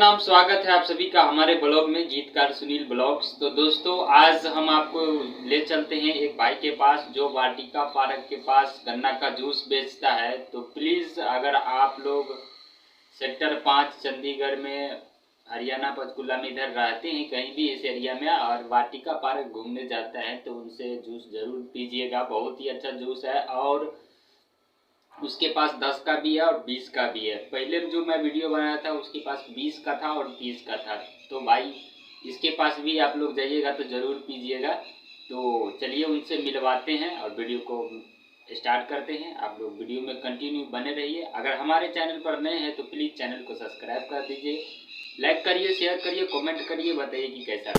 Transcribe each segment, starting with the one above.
प्रणाम, स्वागत है आप सभी का हमारे ब्लॉग में, गीतकार सुनील ब्लॉग्स। तो दोस्तों, आज हम आपको ले चलते हैं एक भाई के पास जो वाटिका पार्क के पास गन्ना का जूस बेचता है। तो प्लीज़ अगर आप लोग सेक्टर 5 चंडीगढ़ में, हरियाणा पंचकुला में इधर रहते हैं कहीं भी इस एरिया में और वाटिका पार्क घूमने जाता है तो उनसे जूस ज़रूर पीजिएगा। बहुत ही अच्छा जूस है और उसके पास 10 का भी है और 20 का भी है। पहले जो मैं वीडियो बनाया था उसके पास 20 का था और 30 का था। तो भाई इसके पास भी आप लोग जाइएगा तो ज़रूर पीजिएगा। तो चलिए उनसे मिलवाते हैं और वीडियो को स्टार्ट करते हैं। आप लोग वीडियो में कंटिन्यू बने रहिए। अगर हमारे चैनल पर नए हैं तो प्लीज़ चैनल को सब्सक्राइब कर दीजिए, लाइक करिए, शेयर करिए, कमेंट करिए, बताइए कि कैसा।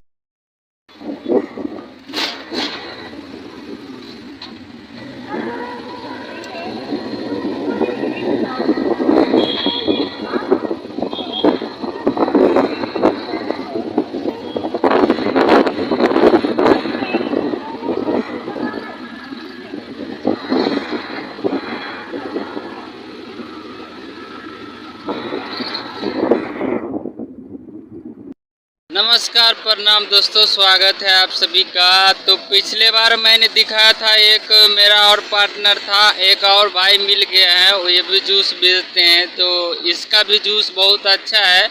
नमस्कार, प्रणाम दोस्तों, स्वागत है आप सभी का। तो पिछले बार मैंने दिखाया था, एक मेरा और पार्टनर था, एक और भाई मिल गया है, वो ये भी जूस बेचते हैं। तो इसका भी जूस बहुत अच्छा है।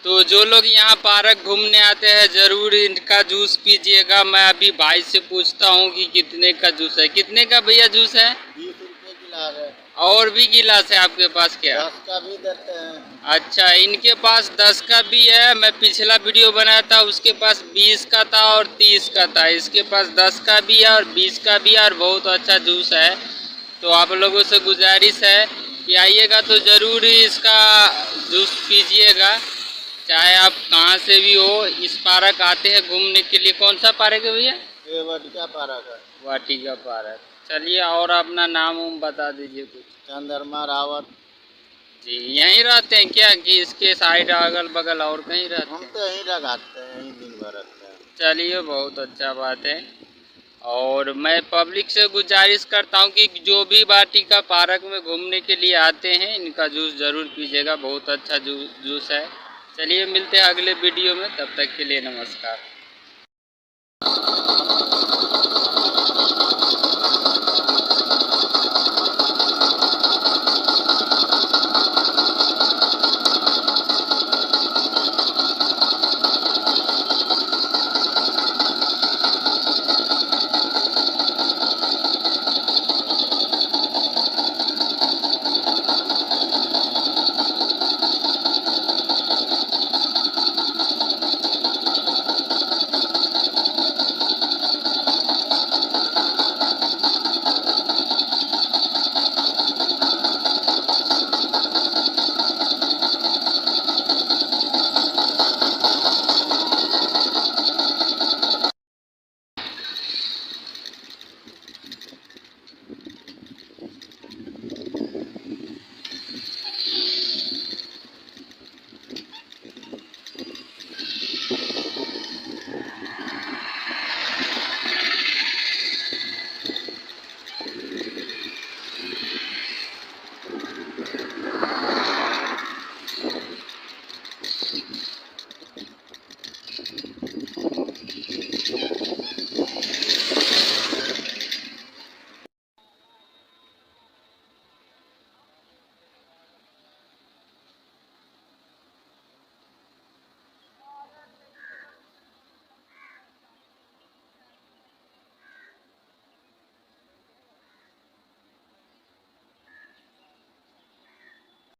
तो जो लोग यहाँ पार्क घूमने आते हैं ज़रूर इनका जूस पीजिएगा। मैं अभी भाई से पूछता हूँ कि कितने का जूस है। कितने का भैया जूस है? 20 रुपये गिलास है। और भी गिलास है आपके पास क्या? 10 का भी देते हैं। अच्छा, इनके पास 10 का भी है। मैं पिछला वीडियो बनाया था उसके पास 20 का था और 30 का था। इसके पास 10 का भी है और 20 का भी है और बहुत अच्छा जूस है। तो आप लोगों से गुजारिश है कि आइएगा तो ज़रूर इसका जूस पीजिएगा, चाहे आप कहाँ से भी हो। इस पार्क आते हैं घूमने के लिए। कौन सा पार्क है भैया? ये वाटिका पार्क है। वाटिका पार्क। चलिए, और अपना नाम उम बता दीजिए कुछ। चंद्रमा रावत जी, यहीं रहते हैं क्या कि इसके साइड अगल बगल और कहीं रहते हम हैं? तो यहीं लगाते हैं, यहीं दिन भर रहते हैं। चलिए, बहुत अच्छा बात है। और मैं पब्लिक से गुजारिश करता हूं कि जो भी वाटिका पार्क में घूमने के लिए आते हैं इनका जूस ज़रूर पीजिएगा। बहुत अच्छा जूस है। चलिए, मिलते हैं अगले वीडियो में, तब तक के लिए नमस्कार।